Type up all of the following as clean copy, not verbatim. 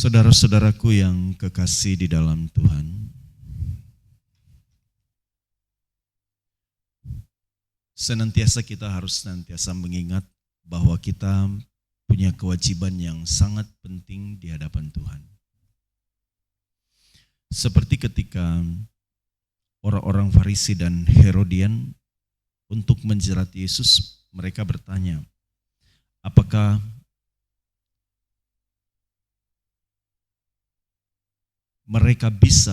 Saudara-saudaraku yang kekasih di dalam Tuhan, kita harus senantiasa mengingat bahwa kita punya kewajiban yang sangat penting di hadapan Tuhan. Seperti ketika orang-orang Farisi dan Herodian untuk menjerat Yesus, mereka bertanya, apakah mereka bisa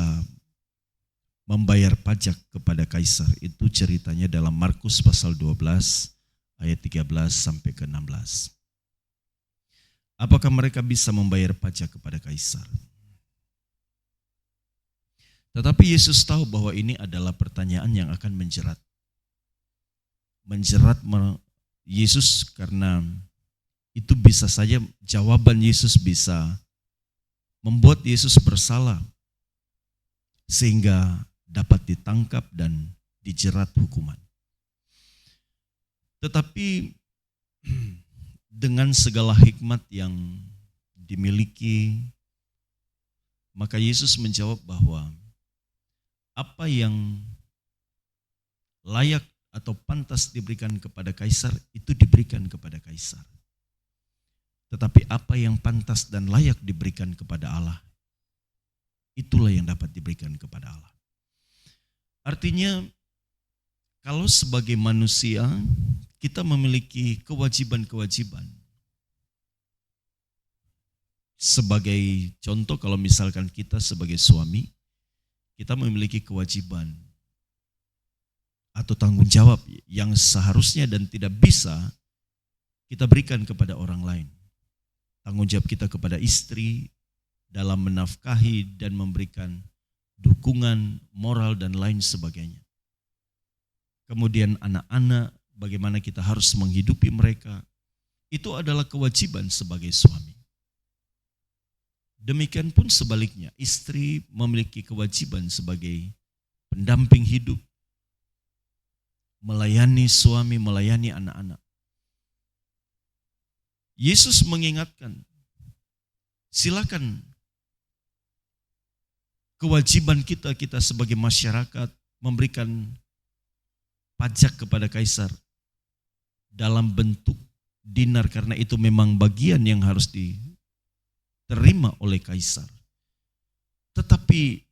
membayar pajak kepada kaisar? Itu ceritanya dalam Markus pasal 12 ayat 13 sampai ke 16. Apakah mereka bisa membayar pajak kepada kaisar? Tetapi Yesus tahu bahwa ini adalah pertanyaan yang akan menjerat Yesus, karena itu bisa saja jawaban Yesus bisa membuat Yesus bersalah sehingga dapat ditangkap dan dijerat hukuman. Tetapi dengan segala hikmat yang dimiliki, maka Yesus menjawab bahwa apa yang layak atau pantas diberikan kepada kaisar itu diberikan kepada kaisar. Tetapi apa yang pantas dan layak diberikan kepada Allah, itulah yang dapat diberikan kepada Allah. Artinya, kalau sebagai manusia kita memiliki kewajiban-kewajiban. Sebagai contoh, kalau misalkan kita sebagai suami, kita memiliki kewajiban atau tanggung jawab yang seharusnya dan tidak bisa kita berikan kepada orang lain. Tanggung jawab kita kepada istri dalam menafkahi dan memberikan dukungan moral dan lain sebagainya. Kemudian anak-anak, bagaimana kita harus menghidupi mereka, itu adalah kewajiban sebagai suami. Demikian pun sebaliknya, istri memiliki kewajiban sebagai pendamping hidup, melayani suami, melayani anak-anak. Yesus mengingatkan, silakan kewajiban kita sebagai masyarakat memberikan pajak kepada kaisar dalam bentuk dinar, karena itu memang bagian yang harus diterima oleh kaisar. Tetapi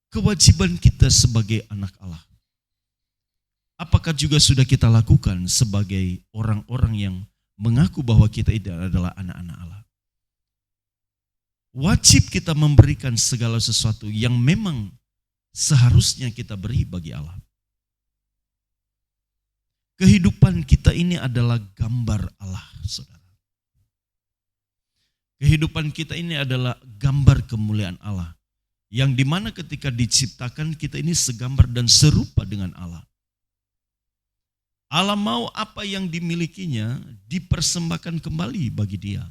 kewajiban kita sebagai anak Allah, apakah juga sudah kita lakukan sebagai orang-orang yang mengaku bahwa kita itu adalah anak-anak Allah? Wajib kita memberikan segala sesuatu yang memang seharusnya kita beri bagi Allah. Kehidupan kita ini adalah gambar Allah, saudara. Kehidupan kita ini adalah gambar kemuliaan Allah, yang dimana ketika diciptakan kita ini segambar dan serupa dengan Allah. Allah mau apa yang dimilikinya dipersembahkan kembali bagi Dia.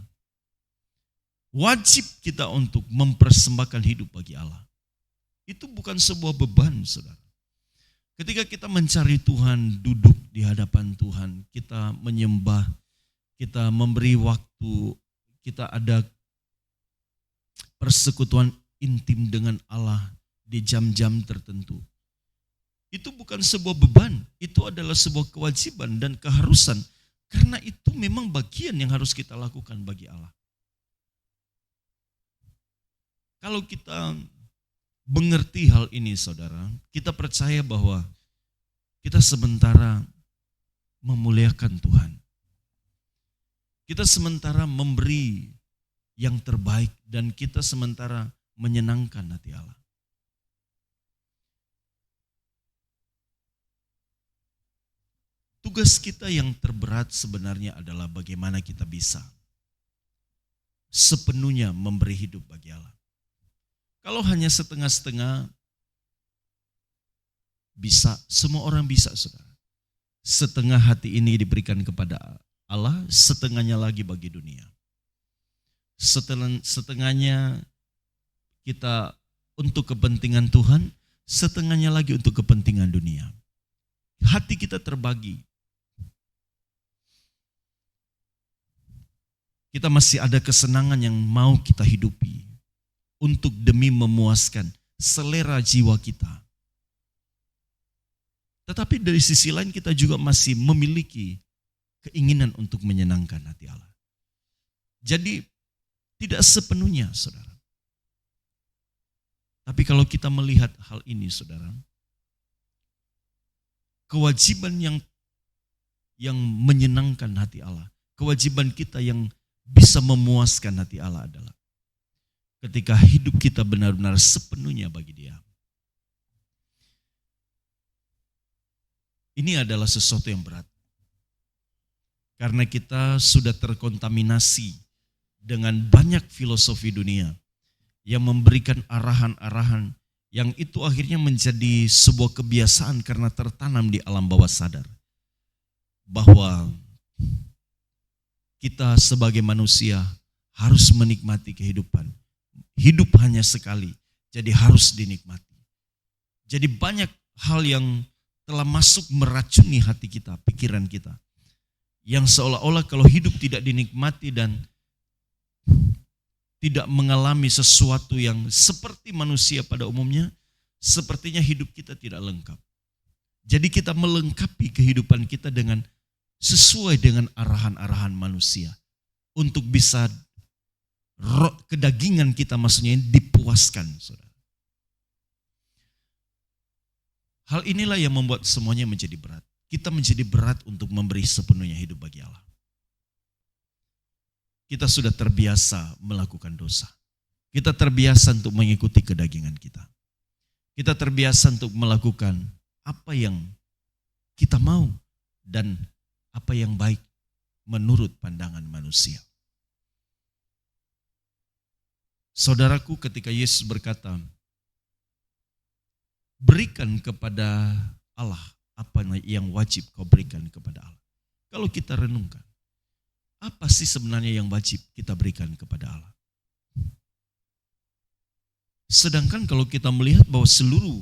Wajib kita untuk mempersembahkan hidup bagi Allah. Itu bukan sebuah beban, saudara. Ketika kita mencari Tuhan, duduk di hadapan Tuhan, kita menyembah, kita memberi waktu, kita ada persekutuan intim dengan Allah di jam-jam tertentu. Itu bukan sebuah beban, itu adalah sebuah kewajiban dan keharusan. Karena itu memang bagian yang harus kita lakukan bagi Allah. Kalau kita mengerti hal ini, saudara, kita percaya bahwa kita sementara memuliakan Tuhan. Kita sementara memberi yang terbaik dan kita sementara menyenangkan hati Allah. Tugas kita yang terberat sebenarnya adalah bagaimana kita bisa sepenuhnya memberi hidup bagi Allah. Kalau hanya setengah-setengah, bisa, semua orang bisa, saudara. Setengah hati ini diberikan kepada Allah, setengahnya lagi bagi dunia. Setengahnya kita untuk kepentingan Tuhan, setengahnya lagi untuk kepentingan dunia. Hati kita terbagi. Kita masih ada kesenangan yang mau kita hidupi untuk demi memuaskan selera jiwa kita. Tetapi dari sisi lain kita juga masih memiliki keinginan untuk menyenangkan hati Allah. Jadi tidak sepenuhnya, saudara. Tapi kalau kita melihat hal ini, saudara, kewajiban yang menyenangkan hati Allah, kewajiban kita yang bisa memuaskan hati Allah adalah ketika hidup kita benar-benar sepenuhnya bagi Dia. Ini adalah sesuatu yang berat. Karena kita sudah terkontaminasi dengan banyak filosofi dunia yang memberikan arahan-arahan yang itu akhirnya menjadi sebuah kebiasaan karena tertanam di alam bawah sadar. Bahwa kita sebagai manusia harus menikmati kehidupan. Hidup hanya sekali, jadi harus dinikmati. Jadi banyak hal yang telah masuk meracuni hati kita, pikiran kita. Yang seolah-olah kalau hidup tidak dinikmati dan tidak mengalami sesuatu yang seperti manusia pada umumnya, sepertinya hidup kita tidak lengkap. Jadi kita melengkapi kehidupan kita dengan sesuai dengan arahan-arahan manusia. Untuk bisa kedagingan kita maksudnya dipuaskan, saudara. Hal inilah yang membuat semuanya menjadi berat. Kita menjadi berat untuk memberi sepenuhnya hidup bagi Allah. Kita sudah terbiasa melakukan dosa. Kita terbiasa untuk mengikuti kedagingan kita. Kita terbiasa untuk melakukan apa yang kita mau dan apa yang baik menurut pandangan manusia. Saudaraku, ketika Yesus berkata, berikan kepada Allah apa yang wajib kau berikan kepada Allah. Kalau kita renungkan, apa sih sebenarnya yang wajib kita berikan kepada Allah? Sedangkan kalau kita melihat bahwa seluruh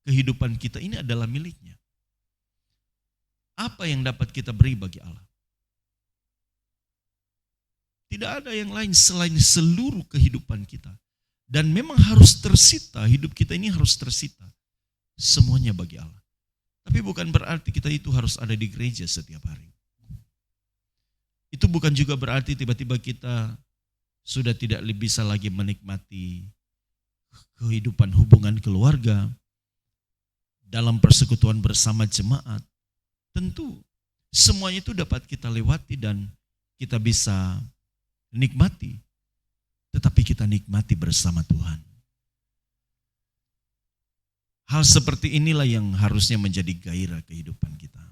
kehidupan kita ini adalah miliknya. Apa yang dapat kita beri bagi Allah? Tidak ada yang lain selain seluruh kehidupan kita. Dan memang harus tersita, hidup kita ini harus tersita. Semuanya bagi Allah. Tapi bukan berarti kita itu harus ada di gereja setiap hari. Itu bukan juga berarti tiba-tiba kita sudah tidak bisa lagi menikmati kehidupan hubungan keluarga dalam persekutuan bersama jemaat. Tentu semuanya itu dapat kita lewati dan kita bisa nikmati. Tetapi kita nikmati bersama Tuhan. Hal seperti inilah yang harusnya menjadi gairah kehidupan kita.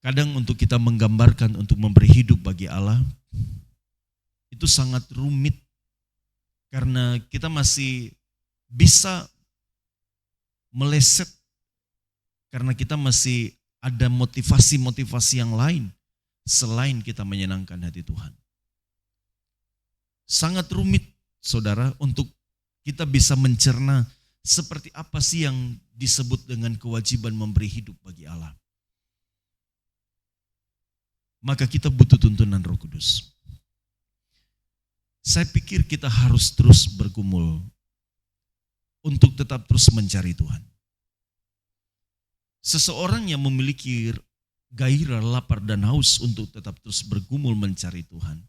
Kadang untuk kita menggambarkan untuk memberi hidup bagi Allah, itu sangat rumit. Karena kita masih bisa meleset. Karena kita masih ada motivasi-motivasi yang lain selain kita menyenangkan hati Tuhan. Sangat rumit, saudara, untuk kita bisa mencerna seperti apa sih yang disebut dengan kewajiban memberi hidup bagi Allah. Maka kita butuh tuntunan Roh Kudus. Saya pikir kita harus terus bergumul untuk tetap terus mencari Tuhan. Seseorang yang memiliki gairah, lapar dan haus untuk tetap terus bergumul mencari Tuhan,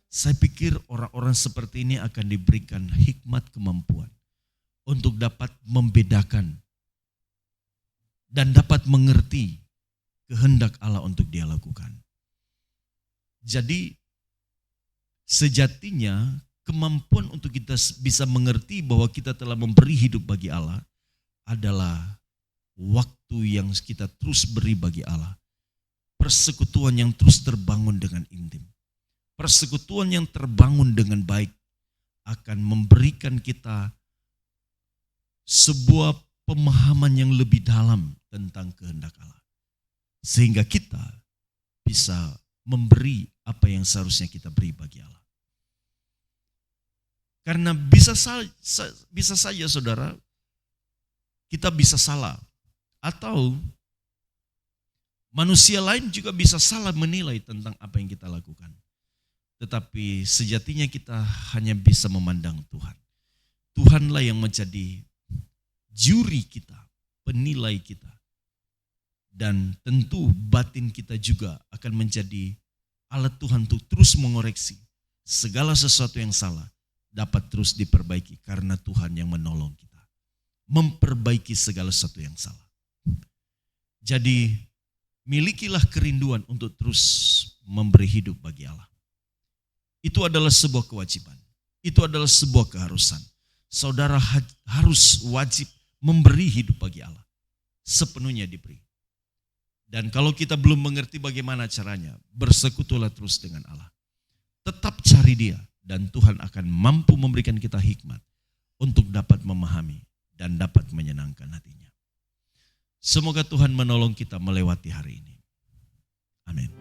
saya pikir orang-orang seperti ini akan diberikan hikmat kemampuan untuk dapat membedakan dan dapat mengerti kehendak Allah untuk dia lakukan. Jadi sejatinya kemampuan untuk kita bisa mengerti bahwa kita telah memberi hidup bagi Allah adalah waktu yang kita terus beri bagi Allah. Persekutuan yang terus terbangun dengan intim. Persekutuan yang terbangun dengan baik akan memberikan kita sebuah pemahaman yang lebih dalam tentang kehendak Allah. Sehingga kita bisa memberi apa yang seharusnya kita beri bagi Allah. Karena bisa saja saudara, kita bisa salah. Atau manusia lain juga bisa salah menilai tentang apa yang kita lakukan. Tetapi sejatinya kita hanya bisa memandang Tuhan. Tuhanlah yang menjadi juri kita, penilai kita. Dan tentu batin kita juga akan menjadi alat Tuhan untuk terus mengoreksi segala sesuatu yang salah dapat terus diperbaiki karena Tuhan yang menolong kita. Memperbaiki segala sesuatu yang salah. Jadi milikilah kerinduan untuk terus memberi hidup bagi Allah. Itu adalah sebuah kewajiban. Itu adalah sebuah keharusan. Saudara harus wajib memberi hidup bagi Allah. Sepenuhnya diberi. Dan kalau kita belum mengerti bagaimana caranya, bersekutulah terus dengan Allah. Tetap cari Dia dan Tuhan akan mampu memberikan kita hikmat untuk dapat memahami dan dapat menyenangkan hatinya. Semoga Tuhan menolong kita melewati hari ini. Amin.